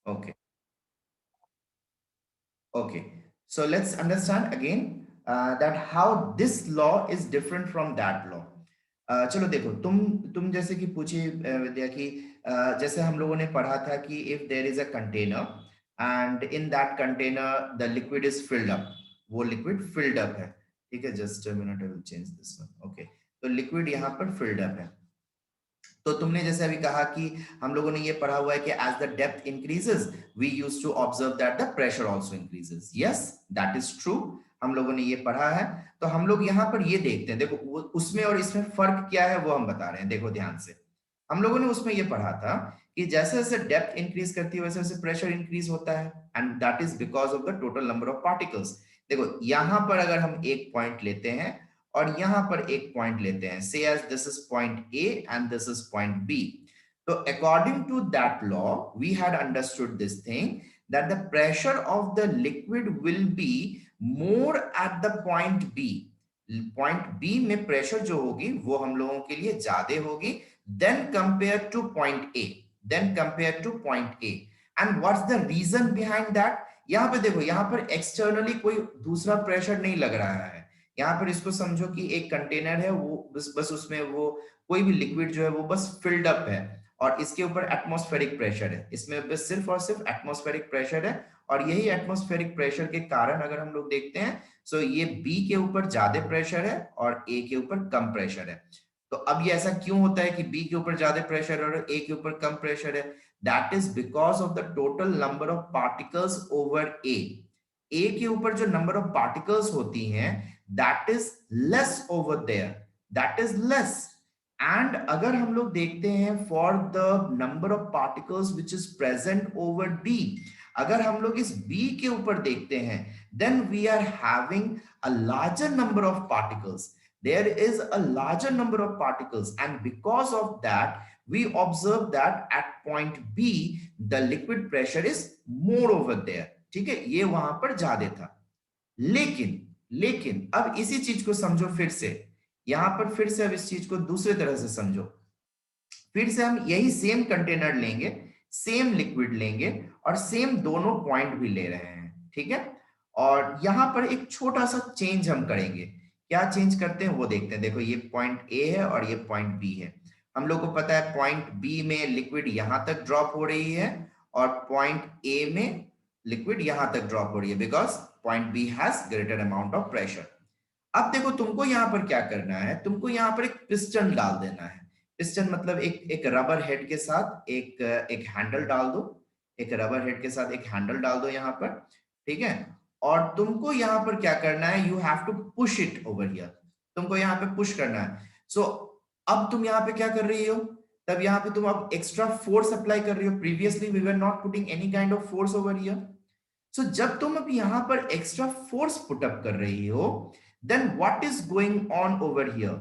Okay. Okay. So let's understand again that how this law is different from that law. चलो देखो, तुम जैसे कि पूछे विद्या की, जैसे हम लोगों ने पढ़ा था कि if there is a container and in that container the liquid is filled up, वो लिक्विड फिल्ड अप है, ठीक है, just a minute I will change this one. Okay, तो लिक्विड यहाँ पर फिल्ड अप है। तो तुमने जैसे अभी कहा कि हम लोगों ने ये पढ़ा हुआ है कि as the depth increases we use to observe that the pressure also increases. Yes, that is true, हम लोगों ने ये पढ़ा है। तो हम लोग यहाँ पर ये देखते हैं, देखो उसमें और इसमें फर्क क्या है वो हम बता रहे हैं। देखो ध्यान से, हम लोगों ने उसमें ये पढ़ा था कि जैसे जैसे डेप्थ इंक्रीज करती है वैसे वैसे प्रेशर इंक्रीज होता है, and that is because of the total number of particles. देखो यहाँ पर अगर हम एक पॉइंट लेते हैं और यहां पर एक पॉइंट लेते हैं, say as this is point A and this is point B, तो according to that law we had understood this thing that the pressure of the liquid will be more at the point B. Point B में pressure जो होगी वो हम लोगों के लिए ज्यादा होगी then compare to point A, then compare to point A. And what's the reason behind that? यहां पे देखो, यहां पर एक्सटर्नली कोई दूसरा प्रेशर नहीं लग रहा है। यहाँ पर इसको समझो कि एक कंटेनर है, वो बस उसमें वो कोई भी लिक्विड जो है वो बस फिल्ड अप है और इसके ऊपर एटमॉस्फेरिक प्रेशर है, इसमें बस सिर्फ और सिर्फ एटमॉस्फेरिक प्रेशर है। और यही एटमॉस्फेरिक प्रेशर के कारण अगर हम लोग देखते हैं, सो ये बी के ऊपर ज्यादा प्रेशर है और ए के ऊपर कम प्रेशर है। तो अब ये ऐसा क्यों होता है कि बी के ऊपर ज्यादा प्रेशर और ए के ऊपर कम प्रेशर है? That is because of the total number of particles over A. A के ऊपर जो नंबर ऑफ पार्टिकल्स होती हैं that is less over there, that is less। and अगर हम लोग देखते हैं for the number of particles which is present over B, अगर हम लोग इस B के ऊपर देखते हैं then we are having a larger number of particles, there is a larger number of particles, and because of that we observe that at point B the liquid pressure is more over there। ठीक है, ये वहां पर ज्यादा था। लेकिन अब इसी चीज को समझो फिर से, यहां पर फिर से अब इस चीज को दूसरे तरह से समझो। फिर से हम यही सेम कंटेनर लेंगे, सेम लिक्विड लेंगे और सेम दोनों पॉइंट भी ले रहे हैं, ठीक है। और यहां पर एक छोटा सा चेंज हम करेंगे। क्या चेंज करते हैं वो देखते हैं। देखो ये पॉइंट ए है और ये पॉइंट बी है। हम लोग को पता है पॉइंट बी में लिक्विड यहां तक ड्रॉप हो रही है और पॉइंट ए में लिक्विड यहां तक ड्रॉप हो रही है because point B has greater amount of pressure. अब देखो तुमको यहां पर क्या करना है, तुमको यहां पर एक पिस्टन डाल देना है। पिस्टन मतलब एक रबर हेड के साथ एक हैंडल डाल दो, एक रबर हेड के साथ एक हैंडल डाल दो यहाँ पर, ठीक है। और तुमको यहाँ पर क्या करना है, you have to push it over here, तुमको यहाँ पे पुश करना है। सो अब तुम यहाँ पे क्या कर रही हो, तब यहाँ पे तुम अब एक्स्ट्रा फोर्स अप्लाई कर रही हो। Previously we were not putting any kind of force over here. So जब तुम अब यहां पर एक्स्ट्रा फोर्स पुट अप कर रही हो, then what is going on over here?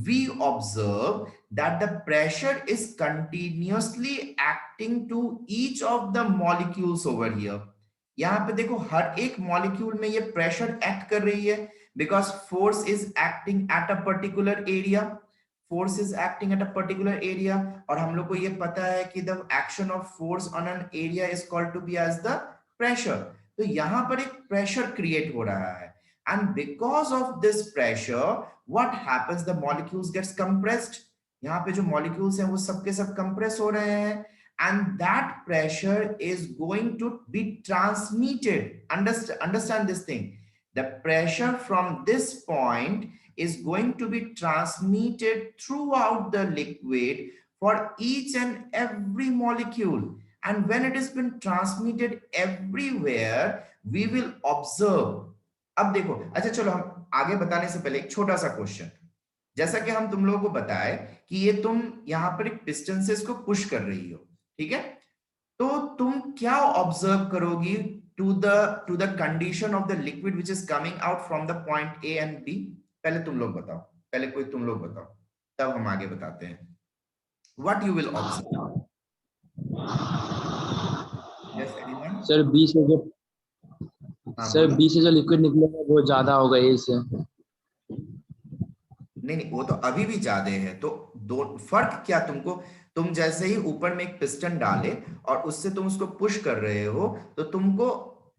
We observe that the pressure is continuously acting to each of the molecules over here। यहां पे देखो हर एक मॉलिक्यूल में ये प्रेशर एक्ट कर रही है because force is acting at a particular area, force is acting at a particular area। और हम लोग को ये पता है कि the action of force on an area is called to be as the pressure। तो यहां पर एक प्रेशर क्रिएट हो रहा है and because of this pressure what happens, the molecules gets compressed. यहाँ पे जो मॉलिक्यूल्स हैं वो सबके सब कंप्रेस हो रहे हैं and that pressure is going to be transmitted. Understand this thing, the pressure from this point is going to be transmitted throughout the liquid for each and every molecule। And when it has been transmitted everywhere we will observe। अब देखो, अच्छा चलो हम आगे बताने से पहले एक छोटा सा क्वेश्चन। जैसा कि हम तुम लोगों को बताए कि ये तुम यहां पर एक पिस्टन से इसको पुश कर रही हो, ठीक है, तो तुम क्या ऑब्जर्व करोगी to the condition of the liquid which is coming out from the point A and B? पहले तुम लोग बताओ, पहले कोई तुम लोग बताओ, तब हम आगे बताते हैं। What you will observe? Sir B से जो सर बी से जो लिक्विड निकलेगा वो ज्यादा होगा ए से। नहीं वो तो अभी भी ज्यादा है, तो दो फर्क क्या तुमको, तुम जैसे ही ऊपर में एक पिस्टन डाले और उससे तुम उसको पुश कर रहे हो, तो तुमको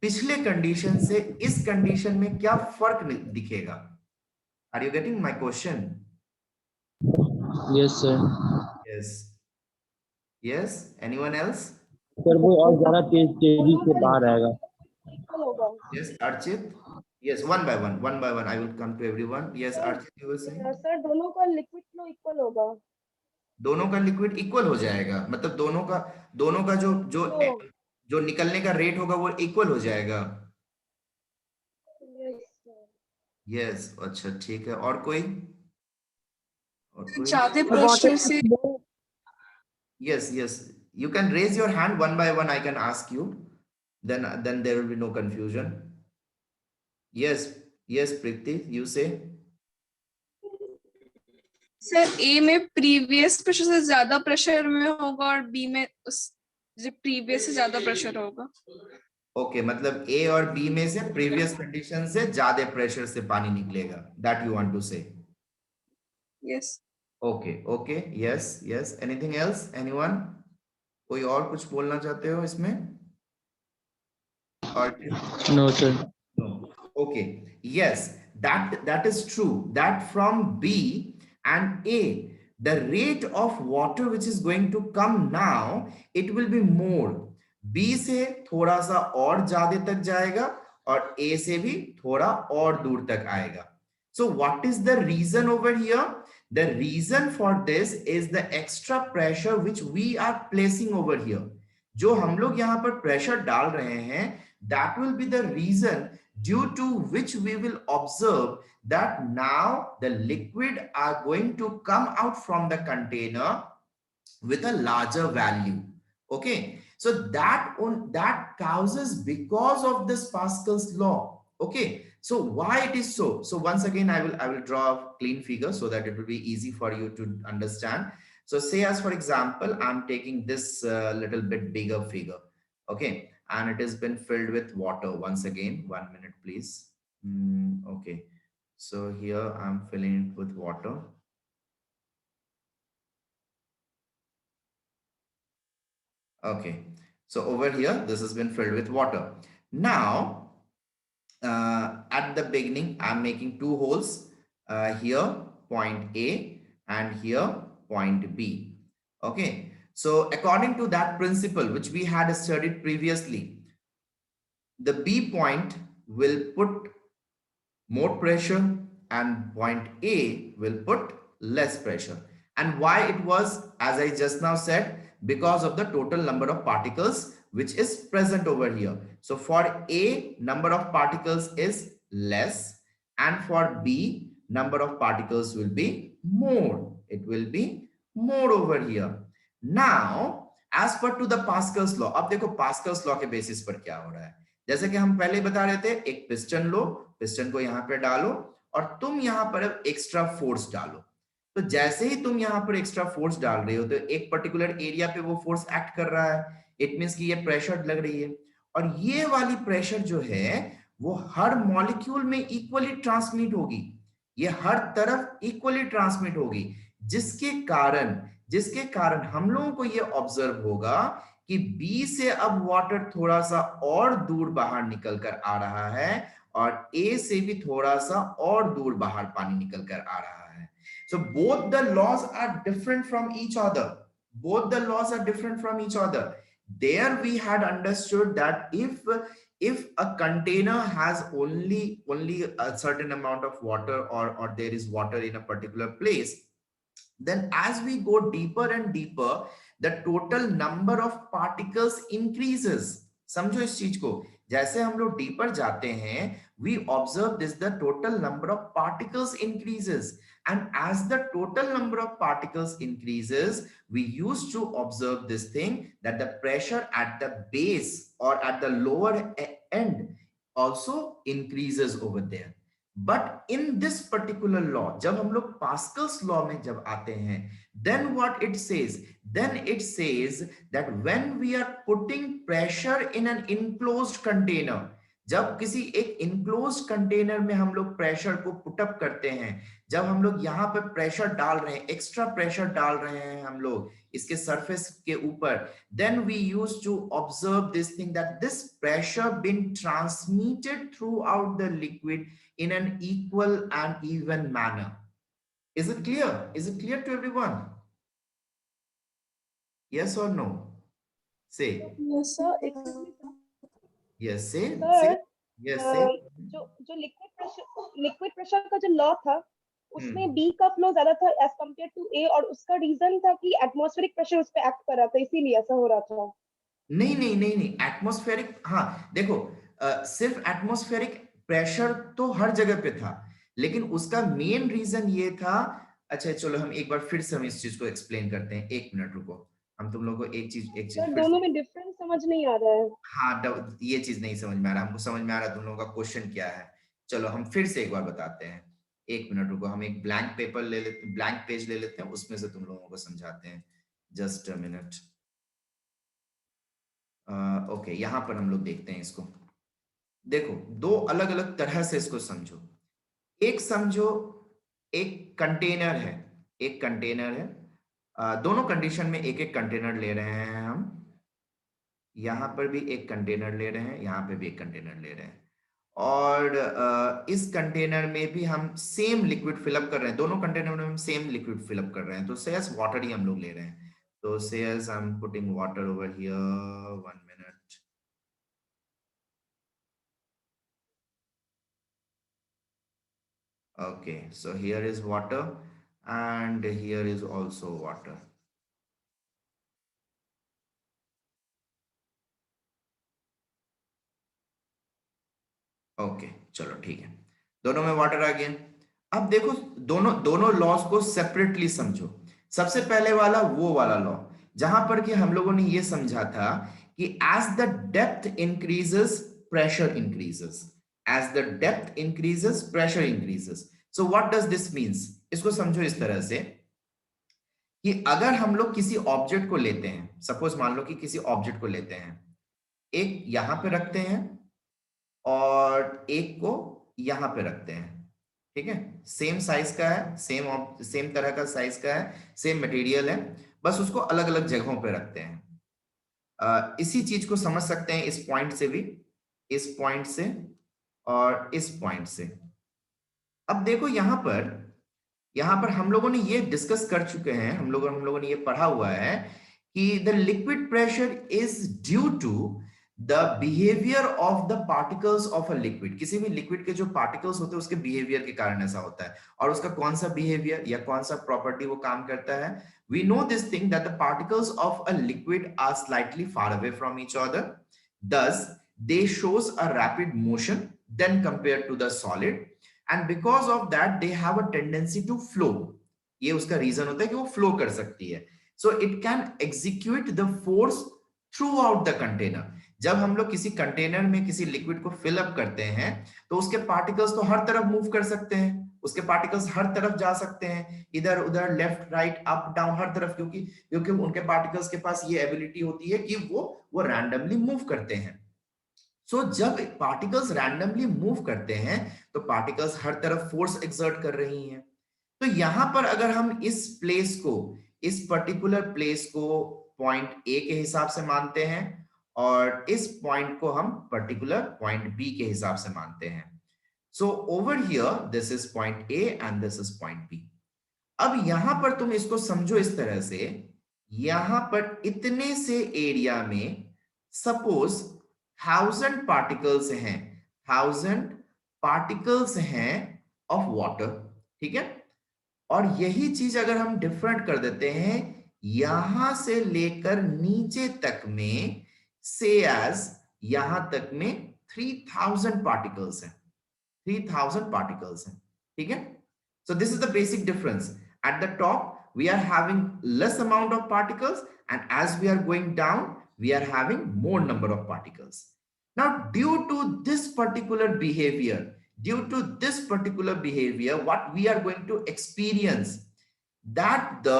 पिछले कंडीशन से इस कंडीशन में क्या फर्क दिखेगा? Are you getting my question? Yes sir. Yes yes, anyone else? Sir वो और ज्यादा तेजी से बाहर आएगा। Yes, Archit. Yes, one by one. I will come to everyone. Yes, Archit, you were saying. Sir दोनों का लिक्विड फ्लो इक्वल होगा। दोनों का लिक्विड इक्वल हो जाएगा, मतलब दोनों का जो जो तो जो निकलने का रेट होगा वो इक्वल हो जाएगा। यस, अच्छा ठीक है। और कोई? ज्यादा प्रेशर से Yes, yes. You can raise your hand one by one. I can ask you. Then there will be no confusion. Yes, yes, Priti, you say. Sir A में प्रीवियस प्रेशर से ज्यादा प्रेशर में होगा और B में उस previous से ज्यादा प्रेशर होगा। ओके, मतलब ए और बी में से प्रीवियस कंडीशन से ज्यादा प्रेशर से पानी निकलेगा, that you want to say? Yes. Okay okay, yes yes. Anything else, anyone? कोई और कुछ बोलना चाहते हो इसमें? No sir. No. Okay. Yes, that is true. That from B and A, the rate of water which is going to come now, it will be more. B से थोड़ा सा और ज्यादा तक जाएगा और A से भी थोड़ा और दूर तक आएगा. So what is the reason over here? The reason for this is the extra pressure which we are placing over here. जो हम लोग यहाँ पर प्रेशर डाल रहे हैं, that will be the reason due to which we will observe that now the liquid are going to come out from the container with a larger value. Okay, so that causes because of this Pascal's law. Okay, so why it is so? So once again I will draw a clean figure so that it will be easy for you to understand. So say, as for example, I'm taking this little bit bigger figure. Okay, and it has been filled with water. Once again, 1 minute please. Okay, so here I'm filling it with water. Okay, so over here this has been filled with water. Now at the beginning I'm making two holes, here point A and here point B. Okay, so according to that principle which we had studied previously, the B point will put more pressure and point A will put less pressure. And why it was, as I just now said, because of the total number of particles which is present over here. So for A, number of particles is less, and for B, number of particles will be more. It will be more over here. Now, as per to the Pascal's law, अब देखो Pascal's law के basis पर क्या हो रहा है। जैसे कि हम पहले बता रहे थे, एक पिस्टन लो, पिस्टन को यहाँ पे डालो और तुम यहाँ पर एक्स्ट्रा फोर्स डालो। तो जैसे ही तुम यहाँ पर एक्स्ट्रा फोर्स डाल रहे हो तो एक पर्टिकुलर एरिया पे वो फोर्स एक्ट कर रहा है। इट मींस कि ये प्रेशर लग रही है और ये वाली प्रेशर जो है वो हर मॉलिक्यूल में इक्वली ट्रांसमिट होगी, ये हर तरफ इक्वली ट्रांसमिट होगी, जिसके कारण हम लोगों को ये ऑब्जर्व होगा कि B से अब वाटर थोड़ा सा और दूर बाहर निकल कर आ रहा है और A से भी थोड़ा सा और दूर बाहर पानी निकल कर आ रहा है। So both the laws are different from each other. Both the laws are different from each other. There we had understood that if a container has only a certain amount of water or there is water in a particular place, then as we go deeper and deeper, the total number of particles increases. समझो इस चीज को, जैसे हम लोग deeper जाते हैं, we observe this, the total number of particles increases, and as the total number of particles increases, we used to observe this thing that the pressure at the base or at the lower end also increases over there. But in this particular law, जब हम लोग Pascal's law में जब आते हैं, then what it says? Then it says that when we are putting pressure in an enclosed container, जब किसी एक इनक्लोज्ड कंटेनर में हम लोग प्रेशर को पुटअप करते हैं, जब हम लोग यहाँ पे प्रेशर डाल रहे हैं, एक्स्ट्रा प्रेशर डाल रहे हैं हम लोग इसके सरफेस के ऊपर, then we used to observe this thing that this pressure been transmitted throughout the liquid in an equal and even manner. Is it clear? Is it clear to everyone? Yes or no? Say. Yes sir. Excuse me. Yes, say. Sir, Say. Yes, say. जो liquid pressure का जो law था उसमें B का flow ज्यादा था as compare to ए, और उसका रीजन था कि एटमॉस्फेरिक प्रेशर उस पे एक्ट कर रहा था, इसीलिए ऐसा हो रहा था। नहीं नहीं नहीं नहीं, एटमॉस्फेरिक, हाँ देखो, सिर्फ एटमॉस्फेरिक प्रेशर तो हर जगह पे था, लेकिन उसका मेन रीजन ये था। अच्छा चलो हम एक बार फिर से हम इस चीज को एक्सप्लेन करते हैं, 1 मिनट रुको, हम तुम लोगों को एक चीज सर दोनों में डिफरेंस समझ नहीं आ रहा है। हाँ, ये चीज नहीं समझ में आ रहा, हमको समझ में आ रहा तुम लोगों का क्वेश्चन क्या है। चलो हम फिर से एक बार बताते हैं, 1 मिनट रुको, हम एक ब्लैंक पेपर ले लेते, ब्लैंक पेज ले लेते हैं, उसमें से तुम लोगों को समझाते हैं। Just a minute. ओके, यहाँ पर हम लोग देखते हैं इसको। देखो, 2 अलग अलग तरह से इसको समझो। एक समझो, एक कंटेनर है, एक कंटेनर है, दोनों कंडीशन में एक एक कंटेनर ले रहे हैं हम, यहाँ पर भी एक कंटेनर ले रहे हैं, यहाँ पे भी एक कंटेनर ले रहे हैं, और इस कंटेनर में भी हम सेम लिक्विड फिलअप कर रहे हैं, दोनों कंटेनर में हम सेम लिक्विड फिलअप कर रहे हैं। तो सेज वाटर ही हम लोग ले रहे हैं, तो says I am putting water over here, 1 minute. Okay, so here is water and here is also water. Okay चलो ठीक है, दोनों में वाटर आ गया। अब देखो, दोनों लॉस को सेपरेटली समझो। सबसे पहले वाला वो वाला लॉ जहां पर कि हम लोगों ने ये समझा था कि as the depth increases pressure increases, as the depth increases pressure increases. So what does this means? इसको समझो इस तरह से कि अगर हम लोग किसी ऑब्जेक्ट को लेते हैं, सपोज मान लो कि किसी ऑब्जेक्ट को लेते हैं, एक यहां पे रखते हैं और एक को यहां पे रखते हैं, ठीक है, सेम साइज का है, सेम तरह का साइज का है, सेम मटेरियल है, बस उसको अलग अलग जगहों पे रखते हैं। इसी चीज को समझ सकते हैं इस पॉइंट से भी, इस पॉइंट से और इस पॉइंट से। अब देखो यहां पर हम लोगों ने ये डिस्कस कर चुके हैं, हम लोगों ने ये पढ़ा हुआ है कि the liquid pressure is due to the behaviour of the particles of a liquid. किसी भी लिक्विड के जो पार्टिकल्स होते हैं उसके बिहेवियर के कारण ऐसा होता है, और उसका कौन सा बिहेवियर या कौन सा प्रॉपर्टी वो काम करता है। We know this thing that the particles of a liquid are slightly far away from each other, thus they shows a rapid motion then compared to the solid, and because of that they have a tendency to flow। ये उसका reason होता है कि वो flow कर सकती है। so it can execute the force throughout the container। जब हम लोग किसी कंटेनर में किसी लिक्विड को फिल अप करते हैं तो उसके पार्टिकल्स तो हर तरफ मूव कर सकते हैं, उसके पार्टिकल्स हर तरफ जा सकते हैं, इधर उधर, लेफ्ट राइट अप डाउन, हर तरफ, क्योंकि उनके पार्टिकल्स के पास ये एबिलिटी होती है कि वो रैंडमली मूव करते हैं। सो जब पार्टिकल्स रैंडमली मूव करते हैं तो पार्टिकल्स हर तरफ फोर्स एक्सर्ट कर रही हैं। तो यहां पर अगर हम इस प्लेस को, इस पर्टिकुलर प्लेस को पॉइंट ए के हिसाब से मानते हैं और इस पॉइंट को हम पर्टिकुलर पॉइंट बी के हिसाब से मानते हैं। So over here this is point A and this is point B. अब यहां पर तुम इसको समझो इस तरह से, यहां पर इतने से एरिया में सपोज 1000 पार्टिकल्स हैं, 1000 पार्टिकल्स हैं ऑफ वाटर, ठीक है। और यही चीज अगर हम डिफरेंट कर देते हैं, यहां से लेकर नीचे तक में, से एज यहां तक में 3000 पार्टिकल्स हैं, 3000 पार्टिकल्स हैं, ठीक है। सो this is the basic difference. At the top we are having less amount of particles, and as we are going down we are having more number of particles. Now due to this particular behavior, what we are going to experience that the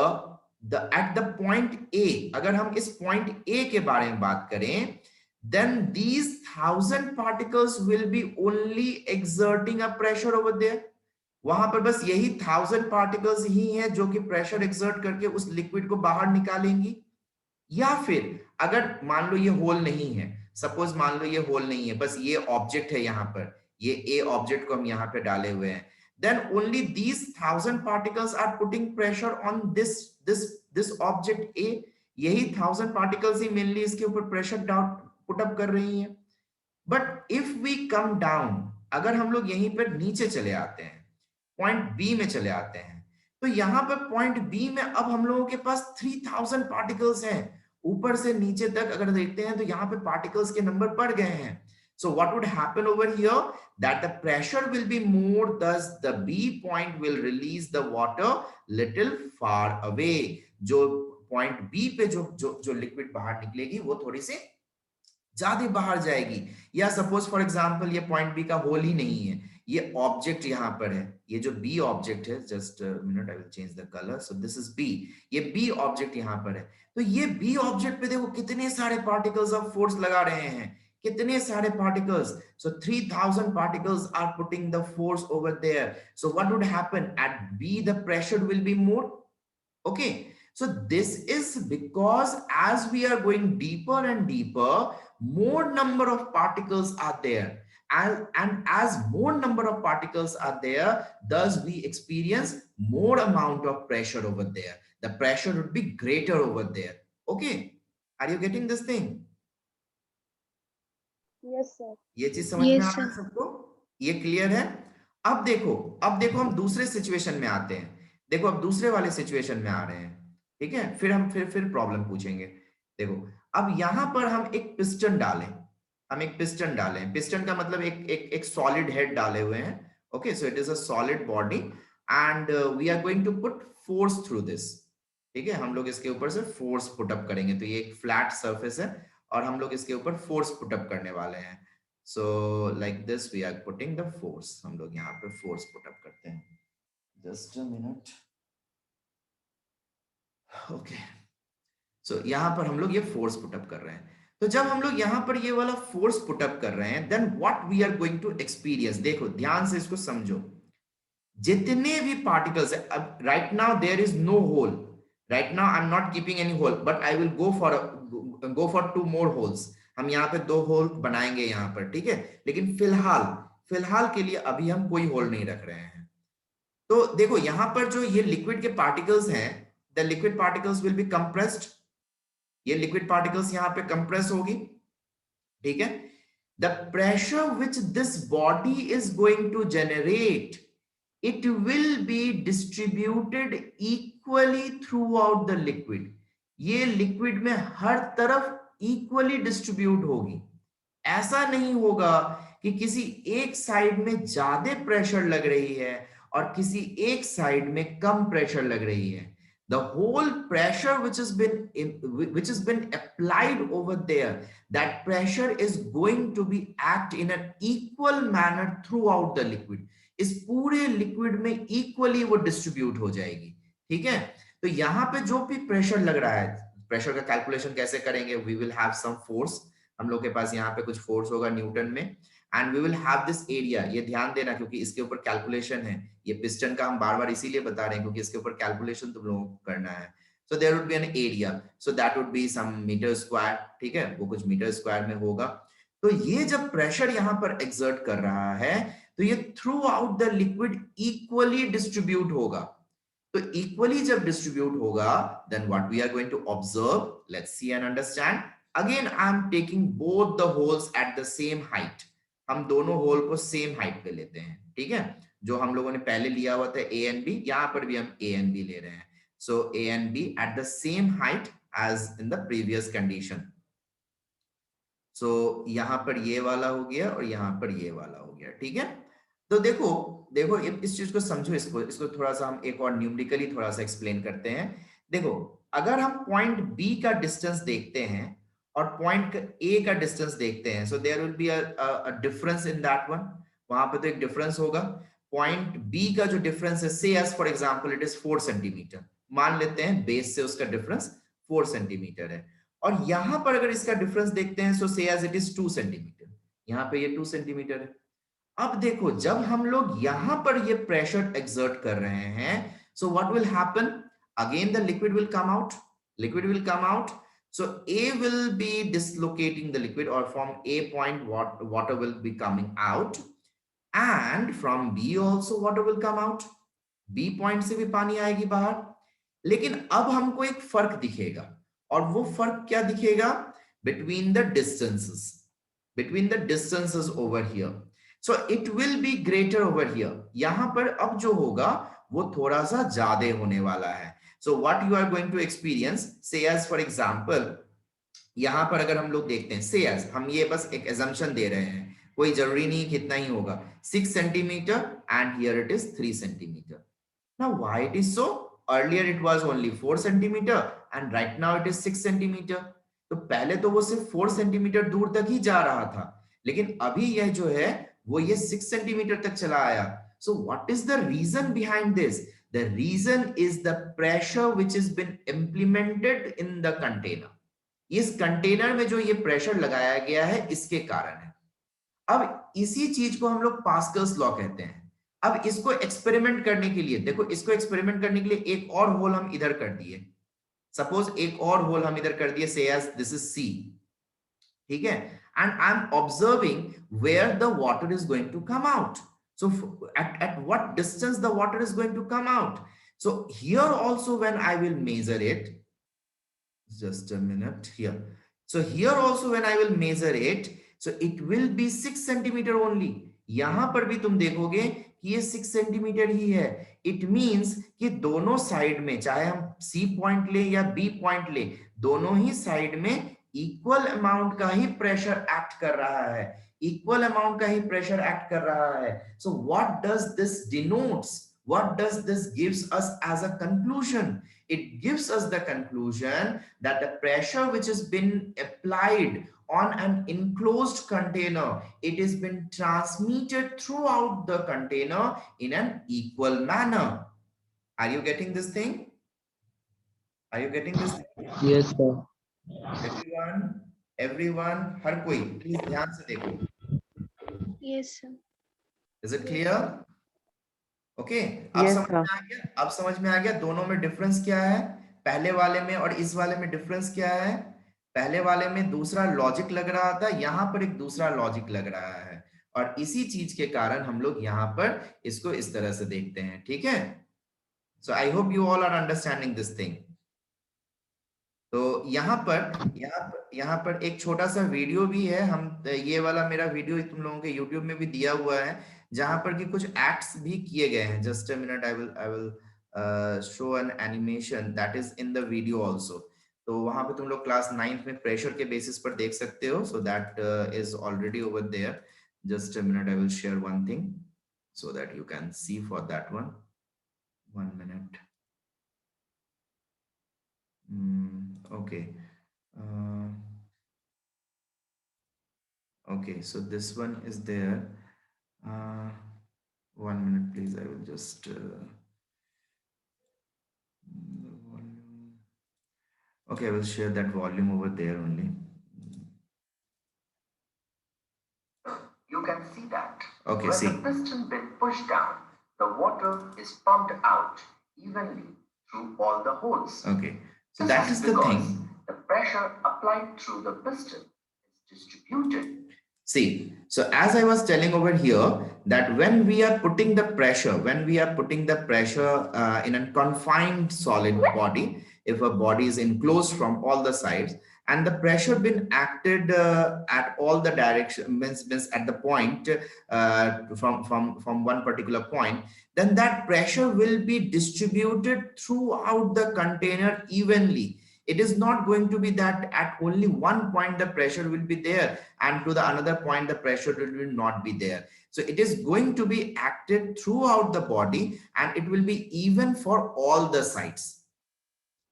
at the point A, अगर हम इस point A के बारे में बात करें, then these 1000 particles will be only exerting a pressure over there. वहां पर बस यही 1000 पार्टिकल्स ही हैं जो कि प्रेशर एक्सर्ट करके उस लिक्विड को बाहर निकालेंगी। या फिर अगर मान लो ये होल नहीं है, सपोज मान लो ये होल नहीं है, बस ये ऑब्जेक्ट है, यहाँ पर ये ए ऑब्जेक्ट को हम यहाँ पे डाले हुए हैं, then only these 1000 particles are putting pressure on this object A. यही 1000 particles ही मेनली इसके ऊपर प्रेशर डाउन पुट अप कर रही हैं। But if we come down, अगर हम लोग यहीं पर नीचे चले आते हैं, पॉइंट बी में चले आते हैं, तो यहां पर पॉइंट बी में अब हम लोगों के पास 3000 पार्टिकल्स हैं। ऊपर से नीचे तक अगर देखते हैं तो यहाँ पे पार्टिकल्स के नंबर बढ़ गए हैं। So what would happen over here? That the pressure will be more, thus the B point will release the water little far away. जो पॉइंट बी पे जो लिक्विड बाहर निकलेगी वो थोड़ी सी ज्यादा बाहर जाएगी। या सपोज फॉर एग्जांपल ये पॉइंट बी का होल ही नहीं है, ये ऑब्जेक्ट यहाँ पर है, ये जो बी ऑब्जेक्ट है, just minute I will change the colour, so this is B, ये बी ऑब्जेक्ट यहाँ पर है। तो ये बी ऑब्जेक्ट पे देखो कितने सारे पार्टिकल्स ऑफ फोर्स लगा रहे हैं, कितने सारे particles. So 3000 particles are putting the force over there. So what would happen at B? The pressure will be more. Okay, so this is because as we are going deeper and deeper, more number of particles are there, and as more number of particles are there, thus we experience more amount of pressure over there. The pressure would be greater over there. Okay, are you getting this thing? Yes sir. ये चीज समझ में आ रहा है सबको? ये clear है? अब देखो हम दूसरे सिचुएशन में आते हैं। देखो अब दूसरे वाले सिचुएशन में आ रहे हैं, ठीक है? फिर हम फिर प्रॉब्लम पूछेंगे। देखो अब यहां पर हम एक पिस्टन डालें, पिस्टन का मतलब एक सॉलिड हेड डाले हुए हैं। Okay, so it is a solid body and we are going to put force through this. ठीक है, हम लोग इसके ऊपर से फोर्स पुट अप करेंगे। तो ये एक फ्लैट सरफेस है और हम लोग इसके ऊपर फोर्स पुट अप करने वाले हैं। So like this we are putting the force, हम लोग यहाँ पे फोर्स पुट अप करते हैं। Just a minute. Okay, so यहाँ पर हम लोग ये फोर्स पुट अप कर रहे हैं। तो जब हम लोग यहाँ पर ये वाला फोर्स पुट अप कर रहे हैं, then what we are going to experience. देखो ध्यान से इसको समझो, जितने भी पार्टिकल्स है, अब right now there is no hole, right now I am not keeping any hole, but I will go for 2 more holes. हम यहाँ पे 2 होल बनाएंगे यहाँ पर, ठीक है? लेकिन फिलहाल के लिए अभी हम कोई होल नहीं रख रहे हैं। तो देखो यहाँ पर जो ये लिक्विड के पार्टिकल्स हैं, the liquid particles will be compressed. ये लिक्विड पार्टिकल्स यहाँ पे कंप्रेस होगी, ठीक है? The pressure which this body is going to generate, it will be distributed equally throughout the liquid. ये लिक्विड में हर तरफ इक्वली डिस्ट्रीब्यूट होगी। ऐसा नहीं होगा कि किसी एक साइड में ज्यादा प्रेशर लग रही है और किसी एक साइड में कम प्रेशर लग रही है। The whole pressure which has been applied over there, that pressure is going to be act in an equal manner throughout the liquid. इस पूरे लिक्विड में इक्वली वो डिस्ट्रीब्यूट हो जाएगी, ठीक है? तो यहाँ पे जो भी प्रेशर लग रहा है, प्रेशर का कैलकुलेशन कैसे करेंगे? We will have some force, हम लोग के पास यहाँ पे कुछ फोर्स होगा न्यूटन में, and we will have this area. ये ध्यान देना क्योंकि इसके ऊपर कैलकुलेशन है। ये पिस्टन का हम बार बार इसीलिए बता रहे हैं क्योंकि इसके ऊपर कैलकुलेशन तुम लोगों को करना है। So there would be an area, so that would be some metre square, ठीक है? वो कुछ मीटर स्क्वायर में होगा। तो ये जब प्रेशर यहाँ पर एक्सर्ट कर रहा है तो ये throughout the liquid equally distribute होगा। तो इक्वली जब डिस्ट्रीब्यूट होगा, then what we are going to observe, let's see and understand. Again I am taking both the holes at the same height. हम दोनों होल को same height पे लेते हैं, ठीक है? जो हम लोगों ने पहले लिया हुआ था ए एंड बी, यहाँ पर भी हम ए एंड बी ले रहे हैं। So A and B at the same height as in the previous condition. So यहाँ पर ये वाला हो गया और यहाँ पर ये वाला हो गया, ठीक है? तो देखो इस चीज को समझो, इसको थोड़ा सा हम एक और न्यूमेरिकली थोड़ा सा एक्सप्लेन करते हैं। देखो अगर हम पॉइंट बी का डिस्टेंस देखते हैं और पॉइंट ए का डिस्टेंस देखते हैं, so there will be a difference in that one. वहां पे तो एक डिफरेंस होगा। पॉइंट बी का जो डिफरेंस है, say as for example it is 4 centimetre, मान लेते हैं बेस से उसका डिफरेंस 4 सेंटीमीटर है। और यहां पर अगर इसका डिफरेंस देखते हैं, सो से एज इट इज 2 सेंटीमीटर, यहाँ पे ये 2 सेंटीमीटर है। अब देखो जब हम लोग यहां पर ये प्रेशर एक्सर्ट कर रहे हैं, so what will happen, again the liquid will come out, liquid will come out. So A will be dislocating the liquid, or from A point water will be coming out, and from B also water will come out. B point से भी पानी आएगी बाहर। लेकिन अब हमको एक फर्क दिखेगा, और वो फर्क क्या दिखेगा, between the distances over here. So it will be greater over here. यहां पर अब जो होगा वो थोड़ा सा ज्यादा होने वाला है। So what you are going to experience, say as for example, यहां पर अगर हम लोग देखते हैं, say as, हम ये बस एक assumption दे रहे हैं, कोई जरूरी नहीं कितना ही होगा, 6 centimeter and here it is 3 centimeter. Now why it is so? Earlier it was only 4 centimeter and right now it is 6 centimeter. तो पहले तो वो सिर्फ 4 सेंटीमीटर दूर तक ही जा रहा था, लेकिन अभी यह जो है वो ये 6 सेंटीमीटर तक चला आया। So what is the reason behind this? The reason is the pressure which has been implemented in the container. इस कंटेनर में जो ये प्रेशर लगाया गया है इसके कारण है। अब इसी चीज को हम लोग पास्कल्स लॉ कहते हैं। अब इसको एक्सपेरिमेंट करने के लिए देखो, इसको एक्सपेरिमेंट करने के लिए एक और होल हम इधर कर दिए, सपोज एक और होल हम इधर कर दिए, से एज दिस इज सी, ठीक है, and I am observing where the water is going to come out. So at what distance the water is going to come out. So here also when I will measure it, just a minute here. So here also when I will measure it, so it will be 6 centimeter only. यहां पर भी तुम देखोगे कि ये 6 centimetre ही है। It means कि दोनों साइड में, चाहे हम C पॉइंट ले या B पॉइंट ले, दोनों ही साइड में इक्वल अमाउंट का ही प्रेशर एक्ट कर रहा है, इक्वल अमाउंट का ही प्रेशर एक्ट कर रहा है। सो what does this denotes, what does this gives us as a conclusion? It gives us the conclusion that the pressure which has been applied on an enclosed container, it has been transmitted throughout the container in an equal manner. Are you getting this thing? Are you getting this thing? Yes sir. Everyone, हर कोई please ध्यान से देखो। Yes sir. Is it clear? Okay, अब Yes, समझ sir. में आ गया, अब समझ में आ गया दोनों में डिफरेंस क्या है, पहले वाले में और इस वाले में डिफरेंस क्या है। पहले वाले में दूसरा लॉजिक लग रहा था, यहाँ पर एक दूसरा लॉजिक लग रहा है, और इसी चीज के कारण हम लोग यहाँ पर इसको इस तरह से देखते हैं, ठीक है। So I hope you all are understanding this thing. तो यहाँ पर एक छोटा सा वीडियो भी है, हम ये वाला मेरा वीडियो तुम लोगों के यूट्यूब में भी दिया हुआ है, जहां पर कि कुछ एक्ट्स भी किए गए हैं। Just a minute, I will show N animation that is in the video also. तो वहां पे तुम लोग क्लास 9th में प्रेशर के बेसिस पर देख सकते हो। So that is already over there. Just a minute, I will share one thing so that you can see for that one. 1 minute. Okay. Okay, so this one is there. 1 minute, please. I will just. Okay, I will share that volume over there only. You can see that. Okay, when see. the piston bit pushed down, the water is pumped out evenly through all the holes. Okay, so This that is the because thing. the pressure applied through the piston is distributed. See, so as I was telling over here, that when we are putting the pressure, in a confined solid body, if a body is enclosed from all the sides, and the pressure been acted at all the direction, means at the point from one particular point, then that pressure will be distributed throughout the container evenly. It is not going to be that at only one point the pressure will be there and to the another point the pressure will not be there. So it is going to be acted throughout the body and it will be even for all the sides.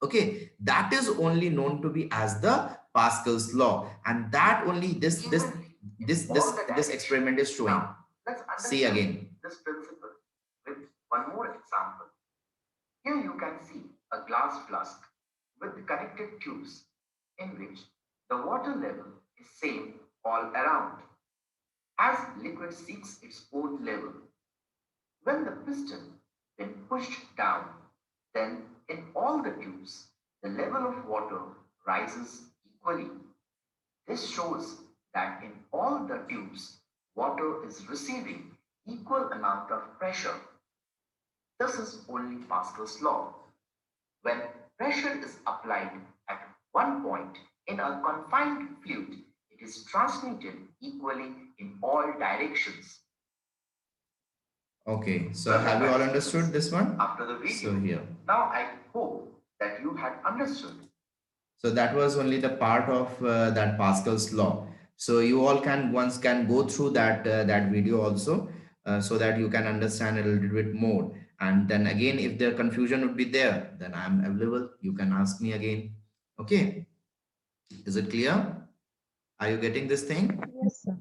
Okay, that is only known to be as the Pascal's law, and that only this experiment is showing. Now, let's See understand again. this principle with one more example. Here you can see a glass flask with connected tubes. in which the water level is same all around, as liquid seeks its own level. When the piston is pushed down, then in all the tubes, the level of water rises equally. This shows that in all the tubes, water is receiving equal amount of pressure. This is only Pascal's law. When pressure is applied at one point in a confined fluid, it is transmitted equally in all directions. Okay, so have you all understood this one? After the video, So here. now I hope that you had understood. So that was only the part of that Pascal's law. So you all can go through that that video also, so that you can understand a little bit more. And then again, if the confusion would be there, then I'm available. You can ask me again. Okay, is it clear? Are you getting this thing? Yes, sir.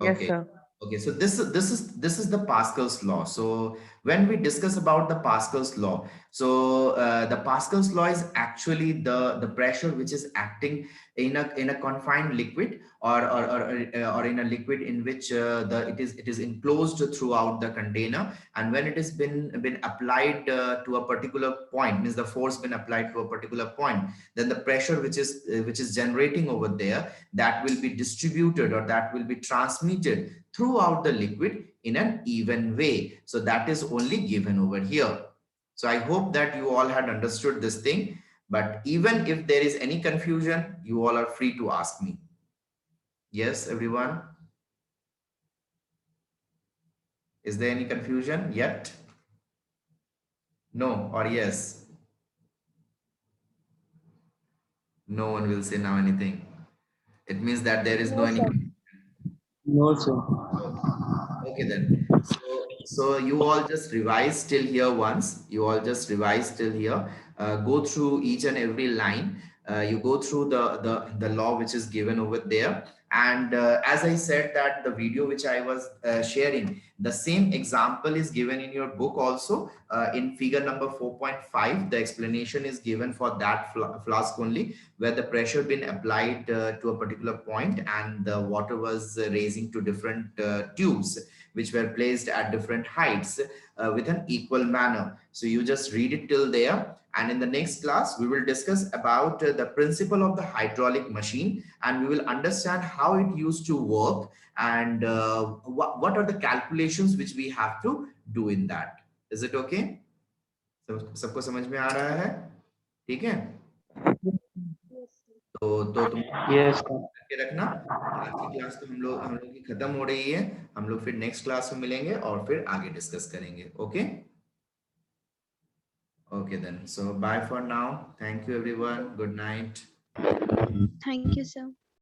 Okay. Yes, sir. Okay, so this is the Pascal's law. So when we discuss about the Pascal's law, so the Pascal's law is actually the pressure which is acting in a confined liquid, or in a liquid in which it is enclosed throughout the container, and when it has been applied to a particular point, means the force been applied to a particular point, then the pressure which is generating over there, that will be distributed, or that will be transmitted throughout the liquid in an even way. So that is only given over here. So I hope that you all had understood this thing, but even if there is any confusion, you all are free to ask me. Yes, everyone? Is there any confusion yet? No or yes? No one will say now anything. It means that there is no any sir. confusion. No, sir. Okay then. So you all just revise till here once. You all just revise till here. Go through each and every line. You go through the law which is given over there. And as I said that the video which I was sharing, the same example is given in your book also. In figure number 4.5, the explanation is given for that flask only, where the pressure been applied to a particular point, and the water was raising to different tubes which were placed at different heights with an equal manner. So you just read it till there. And in the next class, we will discuss about the principle of the hydraulic machine, and we will understand how it used to work, and what are the calculations which we have to do in that. Is it okay? So सबको समझ में आ रहा है? ठीक है? तो तुम Yes, sir. करके रखना। आज की क्लास तो हम लोग की खत्म हो रही है। हम लोग फिर नेक्स्ट क्लास में मिलेंगे और फिर आगे डिस्कस करेंगे। Okay? Okay then. So bye for now. Thank you everyone. Good night. Thank you, sir.